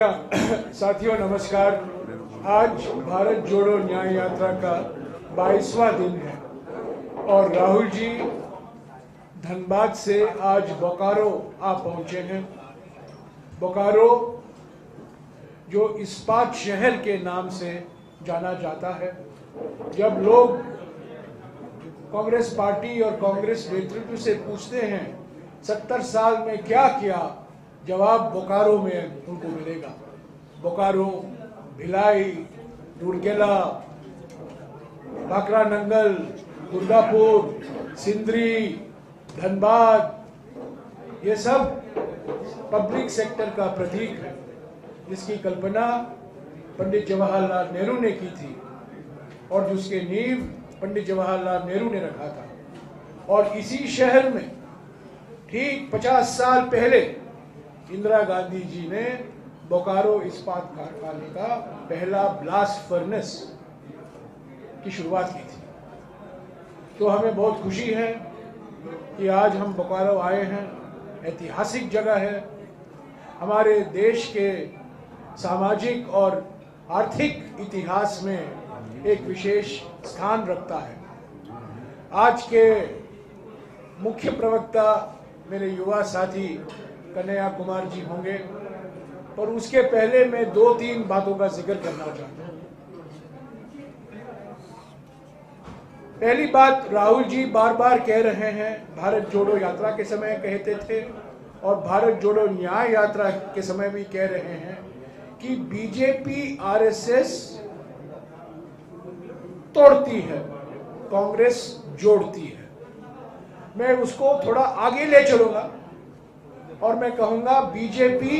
साथियों नमस्कार। आज भारत जोड़ो न्याय यात्रा का 22वां दिन है और राहुल जी धनबाद से आज बोकारो आ पहुंचे हैं। बोकारो जो इस्पात शहर के नाम से जाना जाता है। जब लोग कांग्रेस पार्टी और कांग्रेस नेतृत्व से पूछते हैं 70 साल में क्या किया, जवाब बोकारो में उनको मिलेगा। बोकारो, भिलाई, रूरकेला, भाखरा नंगल, दुर्गापुर, सिंदरी, धनबाद, ये सब पब्लिक सेक्टर का प्रतीक है, जिसकी कल्पना पंडित जवाहरलाल नेहरू ने की थी और जिसके नींव पंडित जवाहरलाल नेहरू ने रखा था। और इसी शहर में ठीक 50 साल पहले इंदिरा गांधी जी ने बोकारो इस्पात कारखाने का पहला ब्लास्ट फर्नेस की शुरुआत की थी। तो हमें बहुत खुशी है कि आज हम बोकारो आए हैं। ऐतिहासिक जगह है, हमारे देश के सामाजिक और आर्थिक इतिहास में एक विशेष स्थान रखता है। आज के मुख्य प्रवक्ता मेरे युवा साथी कन्हैया कुमार जी होंगे, पर उसके पहले मैं 2-3 बातों का जिक्र करना चाहता हूं। पहली बात, राहुल जी बार बार कह रहे हैं, भारत जोड़ो यात्रा के समय कहते थे और भारत जोड़ो न्याय यात्रा के समय भी कह रहे हैं कि बीजेपी आरएसएस तोड़ती है, कांग्रेस जोड़ती है। मैं उसको थोड़ा आगे ले चलूंगा और मैं कहूंगा बीजेपी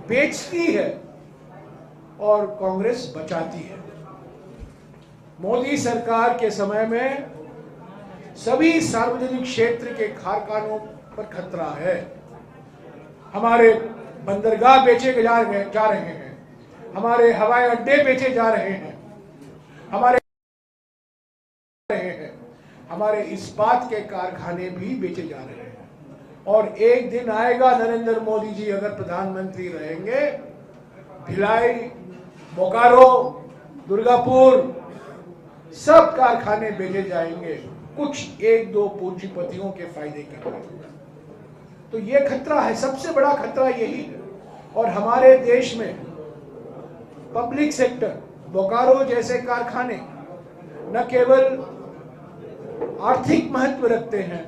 बेचती है और कांग्रेस बचाती है। मोदी सरकार के समय में सभी सार्वजनिक क्षेत्र के कारखानों पर खतरा है। हमारे बंदरगाह बेचे जा रहे हैं, हमारे हवाई अड्डे बेचे जा रहे हैं, हमारे इस्पात के कारखाने भी बेचे जा रहे हैं। और एक दिन आएगा, नरेंद्र मोदी जी अगर प्रधानमंत्री रहेंगे, भिलाई, बोकारो, दुर्गापुर सब कारखाने बेचे जाएंगे, कुछ 1-2 पूंजीपतियों के फायदे के लिए। तो ये खतरा है, सबसे बड़ा खतरा यही है। और हमारे देश में पब्लिक सेक्टर, बोकारो जैसे कारखाने न केवल आर्थिक महत्व रखते हैं,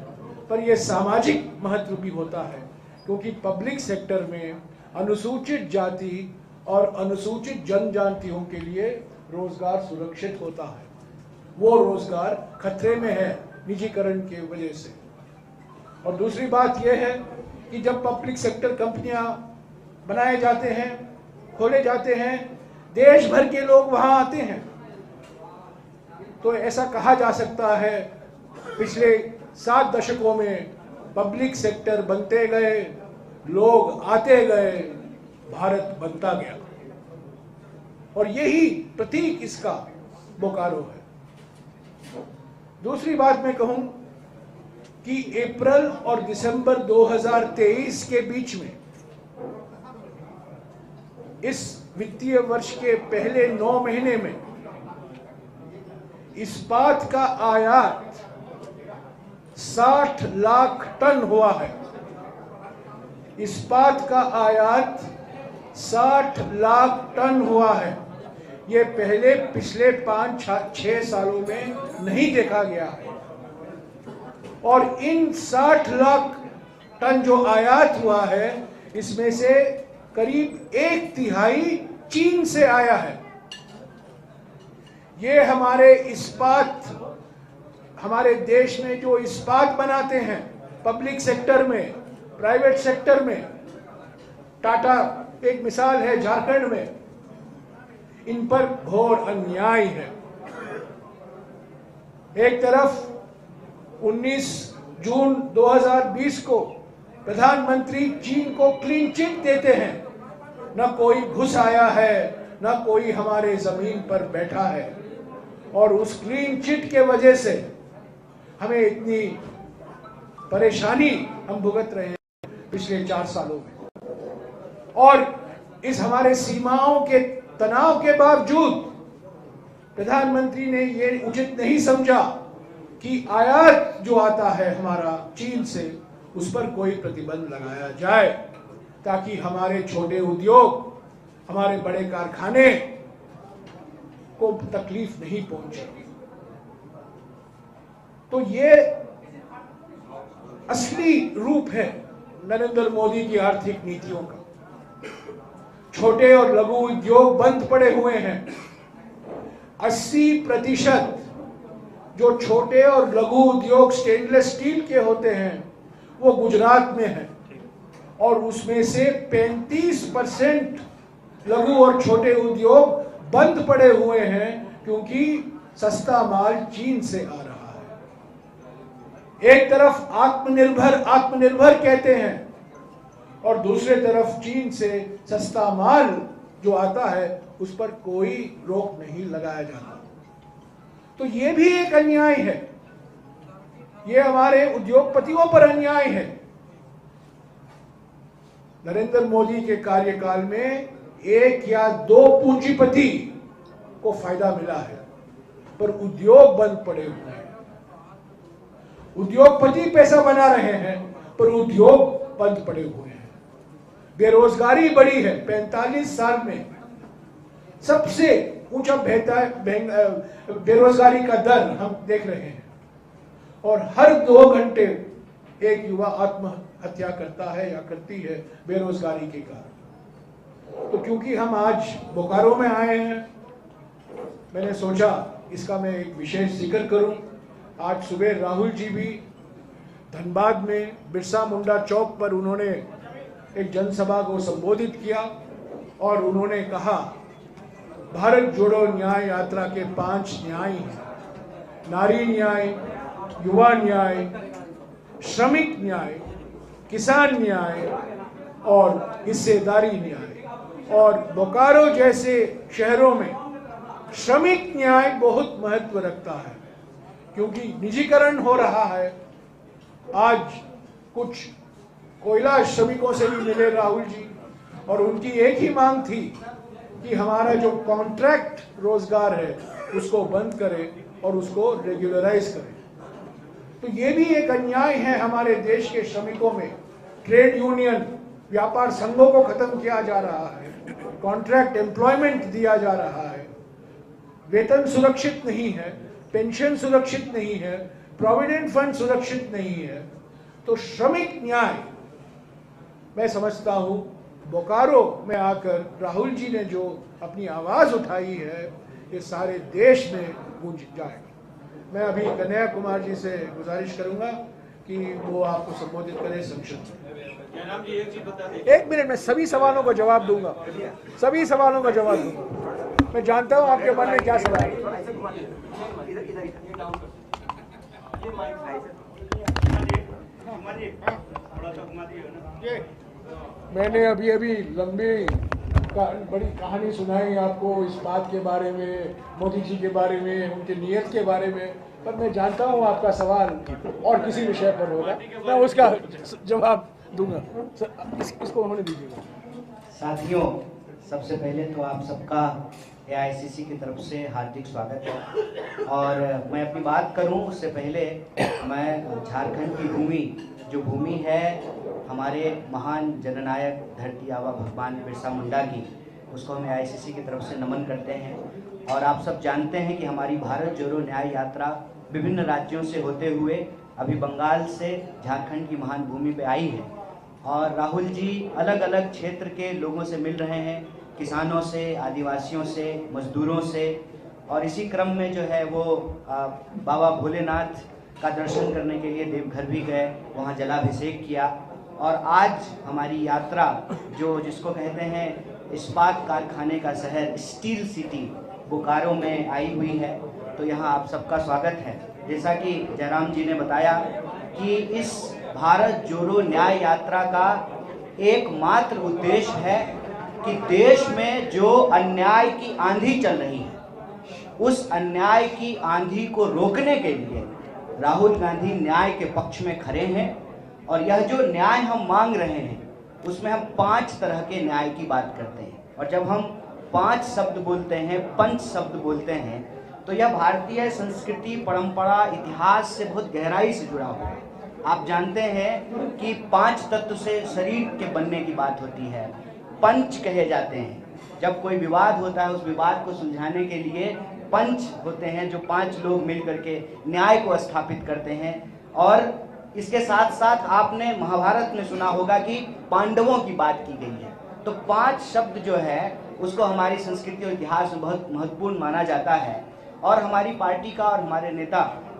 पर यह सामाजिक महत्व भी होता है, क्योंकि पब्लिक सेक्टर में अनुसूचित जाति और अनुसूचित जनजातियों के लिए रोजगार सुरक्षित होता है। वो रोजगार खतरे में है निजीकरण की वजह से। और दूसरी बात यह है कि जब पब्लिक सेक्टर कंपनियां बनाए जाते हैं, खोले जाते हैं, देश भर के लोग वहां आते हैं। तो ऐसा कहा जा सकता है पिछले 7 दशकों में पब्लिक सेक्टर बनते गए, लोग आते गए, भारत बनता गया। और यही प्रतीक इसका बोकारो है। दूसरी बात मैं कहूं कि अप्रैल और दिसंबर 2023 के बीच में, इस वित्तीय वर्ष के पहले 9 महीने में इस्पात का आयात 60 लाख टन हुआ है। इस्पात का आयात 60 लाख टन हुआ है। ये पहले पिछले 5-6 सालों में नहीं देखा गया है। और इन 60 लाख टन जो आयात हुआ है, इसमें से करीब 1/3 चीन से आया है। ये हमारे देश में जो इस्पात बनाते हैं, पब्लिक सेक्टर में, प्राइवेट सेक्टर में, टाटा एक मिसाल है झारखंड में, इन पर घोर अन्याय है। एक तरफ 19 जून 2020 को प्रधानमंत्री चीन को क्लीन चिट देते हैं, न कोई घुस आया है, न कोई हमारे जमीन पर बैठा है। और उस क्लीन चिट के वजह से हमें इतनी परेशानी हम भुगत रहे हैं पिछले 4 सालों में। और इस हमारे सीमाओं के तनाव के बावजूद प्रधानमंत्री ने ये उचित नहीं समझा कि आयात जो आता है हमारा चीन से, उस पर कोई प्रतिबंध लगाया जाए, ताकि हमारे छोटे उद्योग, हमारे बड़े कारखाने को तकलीफ नहीं पहुंचे। तो ये असली रूप है नरेंद्र मोदी की आर्थिक नीतियों का। छोटे और लघु उद्योग बंद पड़े हुए हैं। 80% जो छोटे और लघु उद्योग स्टेनलेस स्टील के होते हैं वो गुजरात में है, और उसमें से 35% लघु और छोटे उद्योग बंद पड़े हुए हैं क्योंकि सस्ता माल चीन से आ रहा है। एक तरफ आत्मनिर्भर कहते हैं और दूसरे तरफ चीन से सस्ता माल जो आता है उस पर कोई रोक नहीं लगाया जाता। तो ये भी एक अन्याय है, ये हमारे उद्योगपतियों पर अन्याय है। नरेंद्र मोदी के कार्यकाल में 1 या 2 पूंजीपति को फायदा मिला है, पर उद्योग बंद पड़े हुए हैं। उद्योगपति पैसा बना रहे हैं पर उद्योग बंद पड़े हुए हैं। बेरोजगारी बढ़ी है। 45 साल में सबसे ऊंचा बेरोजगारी का दर हम देख रहे हैं, और हर 2 घंटे एक युवा आत्महत्या करता है या करती है बेरोजगारी के कारण। तो क्योंकि हम आज बोकारो में आए हैं, मैंने सोचा इसका मैं एक विशेष जिक्र करूं। आज सुबह राहुल जी भी धनबाद में बिरसा मुंडा चौक पर उन्होंने एक जनसभा को संबोधित किया और उन्होंने कहा भारत जोड़ो न्याय यात्रा के 5 न्याय हैं: नारी न्याय, युवा न्याय, श्रमिक न्याय, किसान न्याय और हिस्सेदारी न्याय। और बोकारो जैसे शहरों में श्रमिक न्याय बहुत महत्व रखता है, क्योंकि निजीकरण हो रहा है। आज कुछ कोयला श्रमिकों से भी मिले राहुल जी, और उनकी एक ही मांग थी कि हमारा जो कॉन्ट्रैक्ट रोजगार है उसको बंद करें और उसको रेगुलराइज करें। तो ये भी एक अन्याय है हमारे देश के श्रमिकों में। ट्रेड यूनियन, व्यापार संघों को खत्म किया जा रहा है, कॉन्ट्रैक्ट एम्प्लॉयमेंट दिया जा रहा है, वेतन सुरक्षित नहीं है, पेंशन सुरक्षित नहीं है, प्रोविडेंट फंड सुरक्षित नहीं है। तो श्रमिक न्याय, मैं समझता हूं बोकारो में आकर राहुल जी ने जो अपनी आवाज उठाई है, ये सारे देश में गूंज जाएगा। मैं अभी कन्हैया कुमार जी से गुजारिश करूंगा कि वो आपको संबोधित करें संक्षिप्त में। 1 मिनट में सभी सवालों का जवाब दूंगा, सभी सवालों का जवाब दूंगा। मैं जानता हूं आपके मन में क्या सवाल है। मैंने अभी लंबी बड़ी कहानी सुनाई आपको इस बात के बारे में, मोदी जी के बारे में, उनके नियत के बारे में, पर मैं जानता हूँ आपका सवाल और किसी विषय पर होगा, मैं उसका जवाब दूंगा। इसको उन्होंने दीजिएगा। साथियों, सबसे पहले तो आप सबका AICC की तरफ से हार्दिक स्वागत है। और मैं अपनी बात करूं उससे पहले मैं झारखंड की भूमि, जो भूमि है हमारे महान जननायक धरती आबा भगवान बिरसा मुंडा की, उसको हम AICC की तरफ से नमन करते हैं। और आप सब जानते हैं कि हमारी भारत जोड़ो न्याय यात्रा विभिन्न राज्यों से होते हुए अभी बंगाल से झारखंड की महान भूमि पे आई है। और राहुल जी अलग अलग क्षेत्र के लोगों से मिल रहे हैं, किसानों से, आदिवासियों से, मजदूरों से, और इसी क्रम में जो है वो बाबा भोलेनाथ का दर्शन करने के लिए देवघर भी गए, वहाँ जलाभिषेक किया। और आज हमारी यात्रा जो जिसको कहते हैं इस्पात कारखाने का शहर, स्टील सिटी बोकारो में आई हुई है। तो यहाँ आप सबका स्वागत है। जैसा कि जयराम जी ने बताया कि इस भारत जोड़ो न्याय यात्रा का एकमात्र उद्देश्य है कि देश में जो अन्याय की आंधी चल रही है, उस अन्याय की आंधी को रोकने के लिए राहुल गांधी न्याय के पक्ष में खड़े हैं। और यह जो न्याय हम मांग रहे हैं, उसमें हम 5 तरह के न्याय की बात करते हैं। और जब हम 5 शब्द बोलते हैं, पंच शब्द बोलते हैं, तो यह भारतीय संस्कृति, परंपरा, इतिहास से बहुत गहराई से जुड़ा हुआ है। आप जानते हैं कि 5 तत्व से शरीर के बनने की बात होती है, पंच कहे जाते हैं। जब कोई विवाद होता है, उस विवाद को सुलझाने के लिए पंच होते हैं, जो 5 लोग मिल करके न्याय को स्थापित करते हैं। और इसके साथ साथ आपने महाभारत में सुना होगा कि पांडवों की बात की गई है। तो 5 शब्द जो है उसको हमारी संस्कृति और इतिहास में बहुत महत्वपूर्ण माना जाता है। और हमारी पार्टी का और हमारे नेता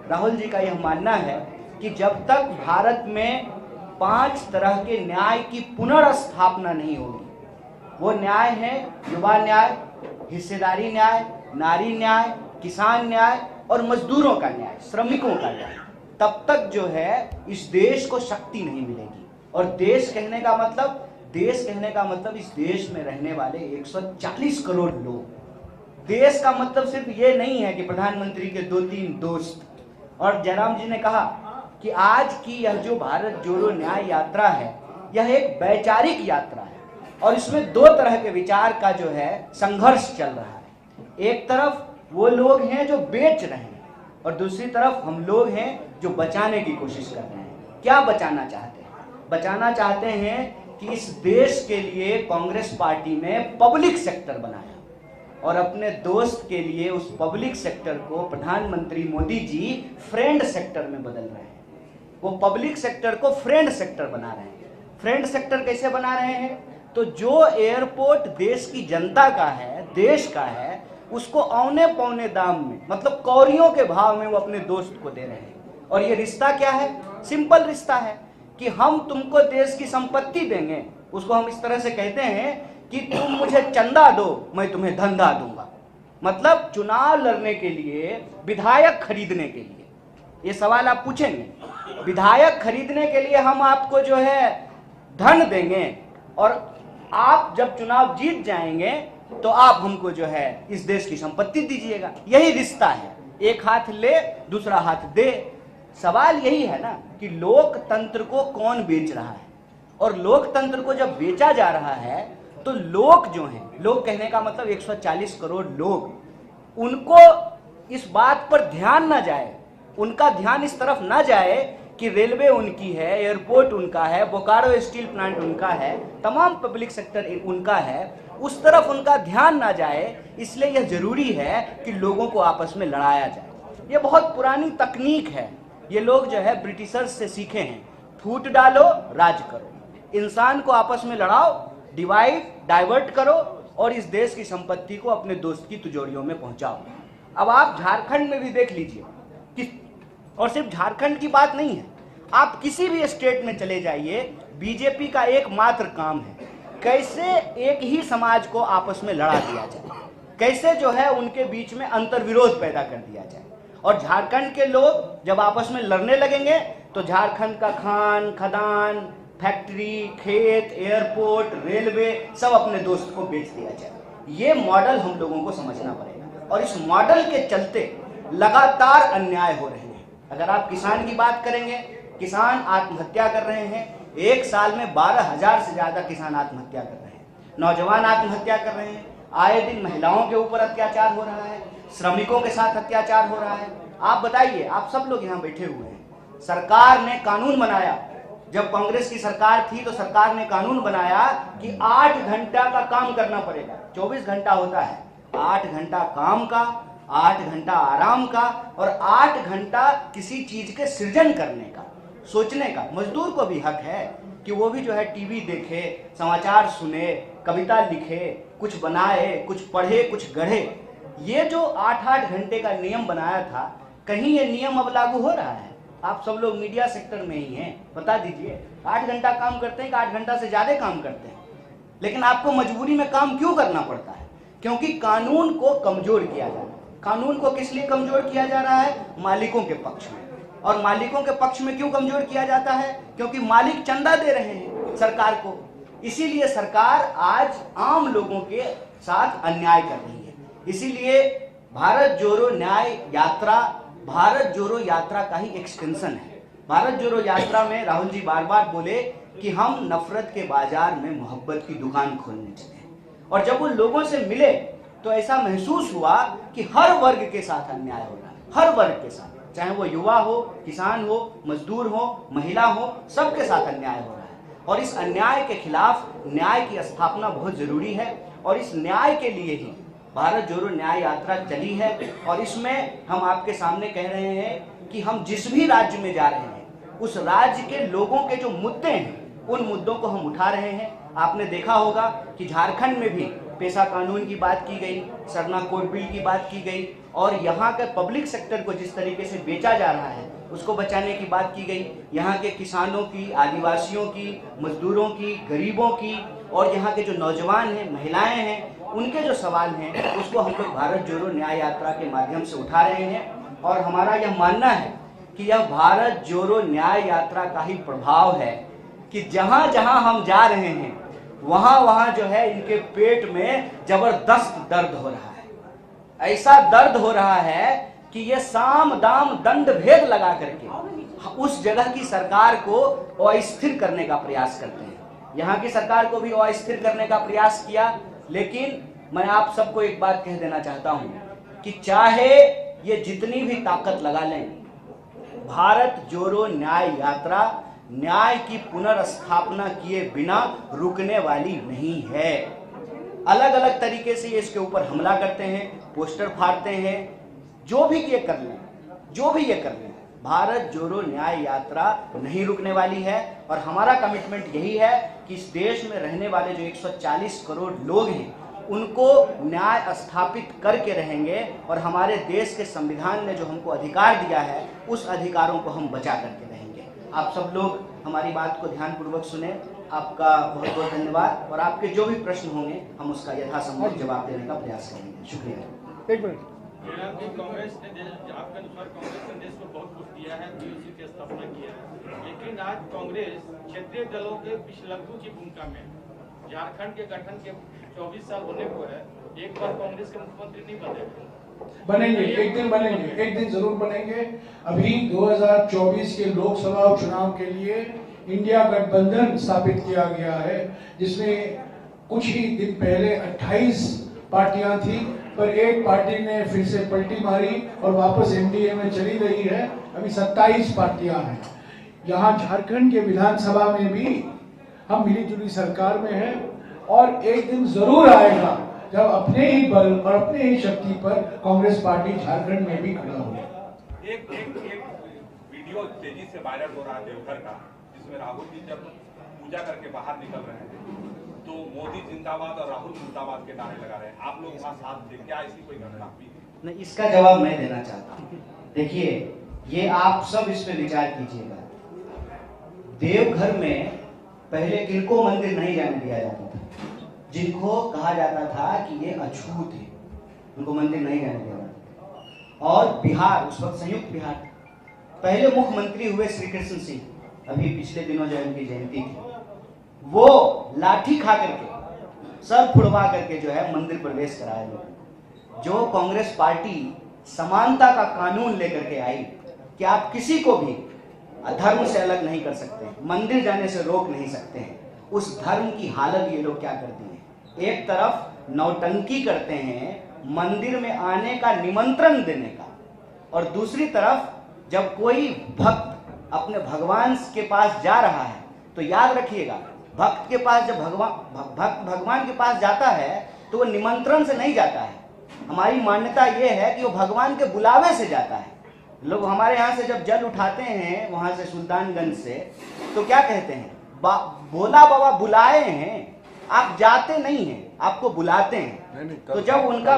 राहुल जी का यह मानना है कि जब तक भारत में 5 तरह के न्याय की पुनर्स्थापना नहीं होगी, वो न्याय है युवा न्याय, हिस्सेदारी न्याय, नारी न्याय, किसान न्याय और मजदूरों का न्याय, श्रमिकों का न्याय, तब तक जो है इस देश को शक्ति नहीं मिलेगी। और देश कहने का मतलब इस देश में रहने वाले 140 करोड़ लोग। देश का मतलब सिर्फ ये नहीं है कि प्रधानमंत्री के 2-3 दोस्त। और जयराम जी ने कहा कि आज की यह जो भारत जोड़ो न्याय यात्रा है, यह एक वैचारिक यात्रा है और इसमें 2 तरह के विचार का जो है संघर्ष चल रहा है। एक तरफ वो लोग हैं जो बेच रहे हैं और दूसरी तरफ हम लोग हैं जो बचाने की कोशिश कर रहे हैं। क्या बचाना चाहते हैं? बचाना चाहते हैं कि इस देश के लिए कांग्रेस पार्टी ने पब्लिक सेक्टर बनाया और अपने दोस्त के लिए उस पब्लिक सेक्टर को प्रधानमंत्री मोदी जी फ्रेंड सेक्टर में बदल रहे हैं। वो पब्लिक सेक्टर को फ्रेंड सेक्टर बना रहे हैं। फ्रेंड सेक्टर कैसे बना रहे हैं? तो जो एयरपोर्ट देश की जनता का है, देश का है, उसको औने पौने दाम में, मतलब कौड़ियों के भाव में वो अपने दोस्त को दे रहे हैं। और ये रिश्ता क्या है? सिंपल रिश्ता है कि हम तुमको देश की संपत्ति देंगे। उसको हम इस तरह से कहते हैं कि तुम मुझे चंदा दो, मैं तुम्हें धंधा दूंगा। मतलब चुनाव लड़ने के लिए, विधायक खरीदने के लिए, ये सवाल आप पूछेंगे, विधायक खरीदने के लिए हम आपको जो है धन देंगे और आप जब चुनाव जीत जाएंगे तो आप हमको जो है इस देश की संपत्ति दीजिएगा। यही रिश्ता है, एक हाथ ले दूसरा हाथ दे। सवाल यही है ना कि लोकतंत्र को कौन बेच रहा है। और लोकतंत्र को जब बेचा जा रहा है तो लोग जो हैं, लोग कहने का मतलब 140 करोड़ लोग, उनको इस बात पर ध्यान ना जाए, उनका ध्यान इस तरफ ना जाए कि रेलवे उनकी है, एयरपोर्ट उनका है, बोकारो स्टील प्लांट उनका है, तमाम पब्लिक सेक्टर उनका है, उस तरफ उनका ध्यान ना जाए। इसलिए यह जरूरी है कि लोगों को आपस में लड़ाया जाए। ये बहुत पुरानी तकनीक है, ये लोग जो है ब्रिटिशर्स से सीखे हैं। फूट डालो, राज करो, इंसान को आपस में लड़ाओ, डिवाइड डाइवर्ट करो और इस देश की संपत्ति को अपने दोस्त की तिजोरियों में पहुंचाओ। अब आप झारखंड में भी देख लीजिए कि, और सिर्फ झारखंड की बात नहीं है, आप किसी भी स्टेट में चले जाइए, बीजेपी का एकमात्र काम है कैसे एक ही समाज को आपस में लड़ा दिया जाए, कैसे जो है उनके बीच में अंतर्विरोध पैदा कर दिया जाए। और झारखंड के लोग जब आपस में लड़ने लगेंगे तो झारखंड का खान खदान, फैक्ट्री, खेत, एयरपोर्ट, रेलवे सब अपने दोस्त को बेच दिया जाए। ये मॉडल हम लोगों को समझना पड़ेगा और इस मॉडल के चलते लगातार अन्याय हो रहे हैं। अगर आप किसान की बात करेंगे, किसान आत्महत्या कर रहे हैं। एक साल में 12,000 से ज्यादा किसान आत्महत्या कर रहे हैं, नौजवान आत्महत्या कर रहे हैं, आए दिन महिलाओं के ऊपर अत्याचार हो रहा है, श्रमिकों के साथ अत्याचार हो रहा है। आप बताइए, आप सब लोग यहाँ बैठे हुए हैं, सरकार ने कानून बनाया, जब कांग्रेस की सरकार थी तो सरकार ने कानून बनाया कि 8 घंटा का काम करना पड़ेगा। 24 घंटा होता है, 8 घंटा काम का, 8 घंटा आराम का और 8 घंटा किसी चीज के सृजन करने का, सोचने का। मजदूर को भी हक है कि वो भी जो है टीवी देखे, समाचार सुने, कविता लिखे, कुछ बनाए, कुछ पढ़े, कुछ गढ़े। ये जो 8-8 घंटे का नियम बनाया था, कहीं ये नियम अब लागू हो रहा है? आप सब लोग मीडिया सेक्टर में ही हैं, बता दीजिए 8 घंटा काम करते हैं कि 8 घंटा से ज्यादा काम करते हैं? लेकिन आपको मजबूरी में काम क्यों करना पड़ता है? क्योंकि कानून को कमजोर किया जा रहा है। कानून को किस लिए कमजोर किया जा रहा है? मालिकों के पक्ष में। और मालिकों के पक्ष में क्यों कमजोर किया जाता है? क्योंकि मालिक चंदा दे रहे हैं सरकार को। इसीलिए सरकार आज आम लोगों के साथ अन्याय कर रही है। इसीलिए भारत जोड़ो न्याय यात्रा भारत जोड़ो यात्रा का ही एक्सटेंशन है। भारत जोड़ो यात्रा में राहुल जी बार बार बोले कि हम नफरत के बाजार में मोहब्बत की दुकान खोलने चले। और जब वो लोगों से मिले तो ऐसा महसूस हुआ कि हर वर्ग के साथ अन्याय हो रहा है, हर वर्ग के साथ, चाहे वो युवा हो, किसान हो, मजदूर हो, महिला हो, सबके साथ अन्याय हो रहा है। और इस अन्याय के खिलाफ न्याय की स्थापना बहुत जरूरी है और इस न्याय के लिए ही भारत जोड़ो न्याय यात्रा चली है। और इसमें हम आपके सामने कह रहे हैं कि हम जिस भी राज्य में जा रहे हैं उस राज्य के लोगों के जो मुद्दे हैं उन मुद्दों को हम उठा रहे हैं। आपने देखा होगा कि झारखंड में भी पेशा कानून की बात की गई, सरना कोड बिल की बात की गई और यहाँ के पब्लिक सेक्टर को जिस तरीके से बेचा जा रहा है उसको बचाने की बात की गई। यहाँ के किसानों की, आदिवासियों की, मजदूरों की, गरीबों की और यहाँ के जो नौजवान हैं, महिलाएं हैं, उनके जो सवाल हैं उसको हम लोग भारत जोड़ो न्याय यात्रा के माध्यम से उठा रहे हैं। और हमारा यह मानना है कि यह भारत जोड़ो न्याय यात्रा का ही प्रभाव है कि जहाँ जहाँ हम जा रहे हैं वहाँ वहाँ जो है इनके पेट में जबरदस्त दर्द हो रहा है। ऐसा दर्द हो रहा है कि ये साम दाम दंड भेद लगा करके उस जगह की सरकार को अस्थिर करने का प्रयास करते हैं। यहाँ की सरकार को भी अस्थिर करने का प्रयास किया। लेकिन मैं आप सबको एक बात कह देना चाहता हूँ कि चाहे ये जितनी भी ताकत लगा लें, भारत जोड़ो न्याय यात्रा न्याय की पुनर्स्थापना किए बिना रुकने वाली नहीं है। अलग अलग तरीके से इसके ऊपर हमला करते हैं, पोस्टर फाड़ते हैं, जो भी ये कर लें, जो भी ये कर लें, भारत जोड़ो न्याय यात्रा नहीं रुकने वाली है। और हमारा कमिटमेंट यही है कि इस देश में रहने वाले जो 140 करोड़ लोग हैं उनको न्याय स्थापित करके रहेंगे और हमारे देश के संविधान ने जो हमको अधिकार दिया है उस अधिकारों को हम बचा करके रहेंगे। आप सब लोग हमारी बात को ध्यानपूर्वक सुने। आपका बहुत बहुत धन्यवाद और आपके जो भी प्रश्न होंगे हम उसका यथासंभव जवाब देने का प्रयास करेंगे। शुक्रिया। एक मिनट। कांग्रेस ने आपके अनुसार कांग्रेस ने देश को बहुत कुछ दिया है, पीओसी की स्थापना किया है, लेकिन आज कांग्रेस क्षेत्रीय दलों के विशलग्धु की भूमिका में झारखंड के गठन के 24 साल होने को है, एक बार कांग्रेस के मुख्यमंत्री नहीं बनेंगे, एक दिन बनेंगे, एक दिन जरूर बनेंगे। अभी 2024 के लोकसभा चुनाव के लिए इंडिया गठबंधन स्थापित किया गया है जिसमें कुछ ही दिन पहले 28 पार्टियां थी, पर एक पार्टी ने फिर से पलटी मारी और वापस एनडीए में चली गई है। अभी 27 पार्टियां हैं। यहाँ झारखंड के विधानसभा में भी हम मिलीजुली सरकार में हैं और एक दिन जरूर आएगा जब अपने ही बल और अपने ही शक्ति पर कांग्रेस पार्टी झारखंड में भी खड़ा हो। एक वीडियो तेजी से वायरल हो रहा है देवघर का, जिसमें राहुल जी जब पूजा करके बाहर निकल रहे हैं तो मोदी जिंदाबाद और राहुल मुर्दाबाद के नारे लगा रहे हैं। आप लोग वहाँ साथ थे, क्या ऐसी कोई घटना हुई? नहीं, इसका जवाब मैं देना चाहता हूँ। देखिए, ये आप सब इस पे विचार कीजिएगा। देवघर में पहले किनको मंदिर नहीं जाने दिया जाता था, जिनको कहा जाता था कि ये अछूत है, उनको मंदिर नहीं जाने दिया जाता। और बिहार, उस वक्त संयुक्त बिहार, पहले मुख्यमंत्री हुए श्री कृष्ण सिंह, अभी पिछले दिनों जो उनकी जयंती थी, वो लाठी खा करके, सर फुड़वा करके जो है मंदिर प्रवेश कराया गया। जो कांग्रेस पार्टी समानता का कानून लेकर के आई कि आप किसी को भी धर्म से अलग नहीं कर सकते, मंदिर जाने से रोक नहीं सकते हैं, उस धर्म की हालत ये लोग क्या करते हैं, एक तरफ नौटंकी करते हैं मंदिर में आने का निमंत्रण देने का, और दूसरी तरफ जब कोई भक्त अपने भगवान के पास जा रहा है तो याद रखिएगा, भक्त के पास जब भक्त भगवान के पास जाता है तो वो निमंत्रण से नहीं जाता है। हमारी मान्यता ये है कि वो भगवान के बुलावे से जाता है। लोग हमारे यहाँ से जब जल उठाते हैं वहां से सुल्तानगंज से, तो क्या कहते हैं, भोला बाबा बुलाए हैं, आप जाते नहीं हैं, आपको बुलाते हैं। तो जब उनका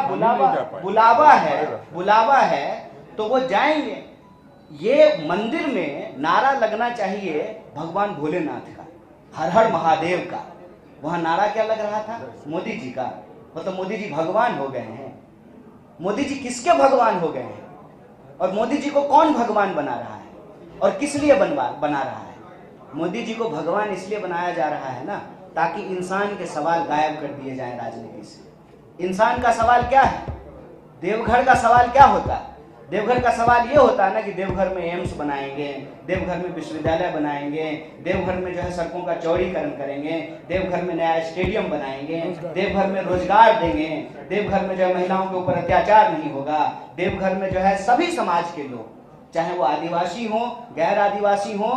बुलावा है तो वो जाएंगे। ये मंदिर में नारा लगना चाहिए भगवान भोलेनाथ का, हर हर महादेव का। वहां नारा क्या लग रहा था, मोदी जी का। मतलब मोदी जी भगवान हो गए हैं। मोदी जी किसके भगवान हो गए हैं, और मोदी जी को कौन भगवान बना रहा है, और किस लिए बना रहा है? मोदी जी को भगवान इसलिए बनाया जा रहा है ना, ताकि इंसान के सवाल गायब कर दिए जाएं राजनीति से। इंसान का सवाल क्या है, देवघर का सवाल क्या होता है? देवघर का सवाल ये होता है ना कि देवघर में एम्स बनाएंगे, देवघर में विश्वविद्यालय बनाएंगे, देवघर में जो है सड़कों का चौड़ीकरण करेंगे, देवघर में नया स्टेडियम बनाएंगे, देवघर में रोजगार देंगे, देवघर में जो है महिलाओं के ऊपर अत्याचार नहीं होगा, देवघर में जो है सभी समाज के लोग, चाहे वो आदिवासी हो गैर आदिवासी हो,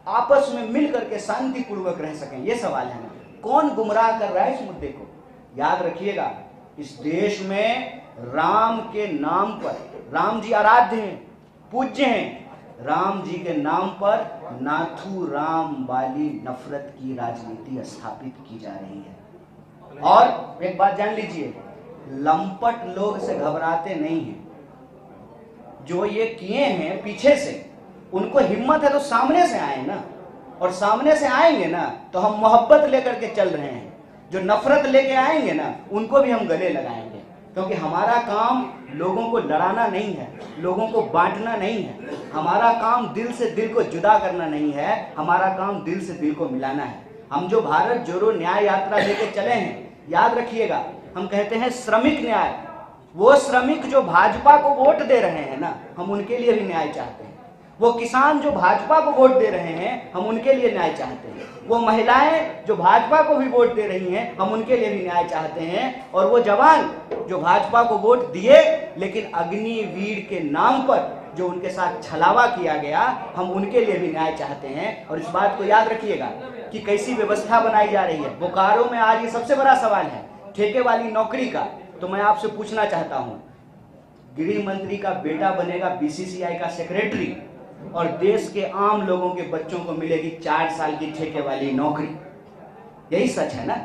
आपस में मिल करके शांति पूर्वक रह सकें। ये सवाल है ना। कौन गुमराह कर रहा है इस मुद्दे को? याद रखिएगा, इस देश में राम के नाम पर, राम जी आराध्य हैं, पूज्य हैं, राम जी के नाम पर नाथू राम वाली नफरत की राजनीति स्थापित की जा रही है। और एक बात जान लीजिए, लंपट लोग से घबराते नहीं हैं। जो ये किए हैं पीछे से, उनको हिम्मत है तो सामने से आए ना, और सामने से आएंगे ना तो हम मोहब्बत लेकर के चल रहे हैं। जो नफरत लेके आएंगे ना, उनको भी हम गले लगाएंगे, क्योंकि हमारा काम लोगों को लड़ाना नहीं है, लोगों को बांटना नहीं है, हमारा काम दिल से दिल को जुदा करना नहीं है, हमारा काम दिल से दिल को मिलाना है। हम जो भारत जोड़ो न्याय यात्रा लेके चले हैं, याद रखिएगा, हम कहते हैं श्रमिक न्याय। वो श्रमिक जो भाजपा को वोट दे रहे हैं ना, हम उनके लिए भी न्याय चाहते हैं। वो किसान जो भाजपा को वोट दे रहे हैं, हम उनके लिए न्याय चाहते हैं। वो महिलाएं जो भाजपा को भी वोट दे रही हैं, हम उनके लिए भी न्याय चाहते हैं। और वो जवान जो भाजपा को वोट दिए लेकिन अग्निवीर के नाम पर जो उनके साथ छलावा किया गया, हम उनके लिए भी न्याय चाहते हैं। और इस बात को याद रखिएगा कि कैसी व्यवस्था बनाई जा रही है। बोकारो में आज ये सबसे बड़ा सवाल है ठेके वाली नौकरी का। तो मैं आपसे पूछना चाहता हूं, गृह मंत्री का बेटा बनेगा बीसीसीआई का सेक्रेटरी, और देश के आम लोगों के बच्चों को मिलेगी 4 साल की ठेके वाली नौकरी। यही सच है ना।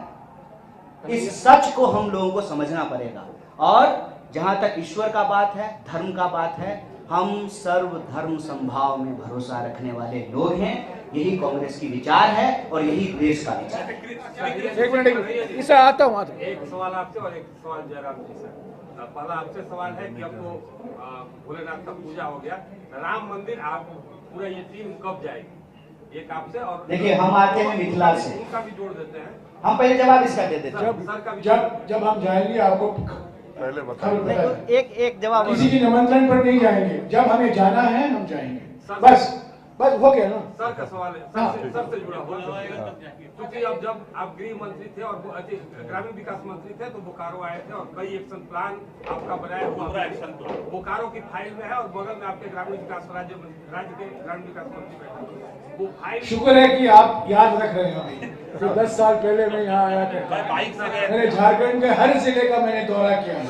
इस सच को हम लोगों को समझना पड़ेगा। और जहां तक ईश्वर का बात है, धर्म का बात है, हम सर्व धर्म संभाव में भरोसा रखने वाले लोग हैं। यही कांग्रेस की विचार है और यही देश का विचार है। एक मिनट, इसे आता हूँ। एक सवाल आपसे और एक सवाल जयराम जी से। पहला आपसे सवाल है कि अब तो भोलेनाथ का पूजा हो गया, राम मंदिर आप पूरा ये टीम कब जाएगी? एक आपसे। और देखिए, हम आते हैं मिथिला से, उनका भी जोड़ देते हैं। हम पहले जवाब इसका दे देते हैं। जब हम जाएंगे आपको पहले नहीं, एक जवाब। किसी की निमंत्रण पर नहीं जाएंगे, जब हमें जाना है हम जाएंगे। बस हो गया ना। सर का सवाल है, सर से जुड़ा हुआ, क्योंकि अब जब आप गृह मंत्री थे और ग्रामीण विकास मंत्री थे तो बोकारो आए थे और कई एक्शन प्लान आपका बनाया हुआ एक्शन प्लान बोकारो की फाइल में है और बगल में आपके ग्रामीण विकास राज्य के ग्रामीण विकास मंत्री बैठे। वो फाइल, शुक्र है कि आप याद रख रहे हैं। तो 10 साल पहले मैं यहाँ आया था, मैंने झारखंड के हर जिले का मैंने दौरा किया है।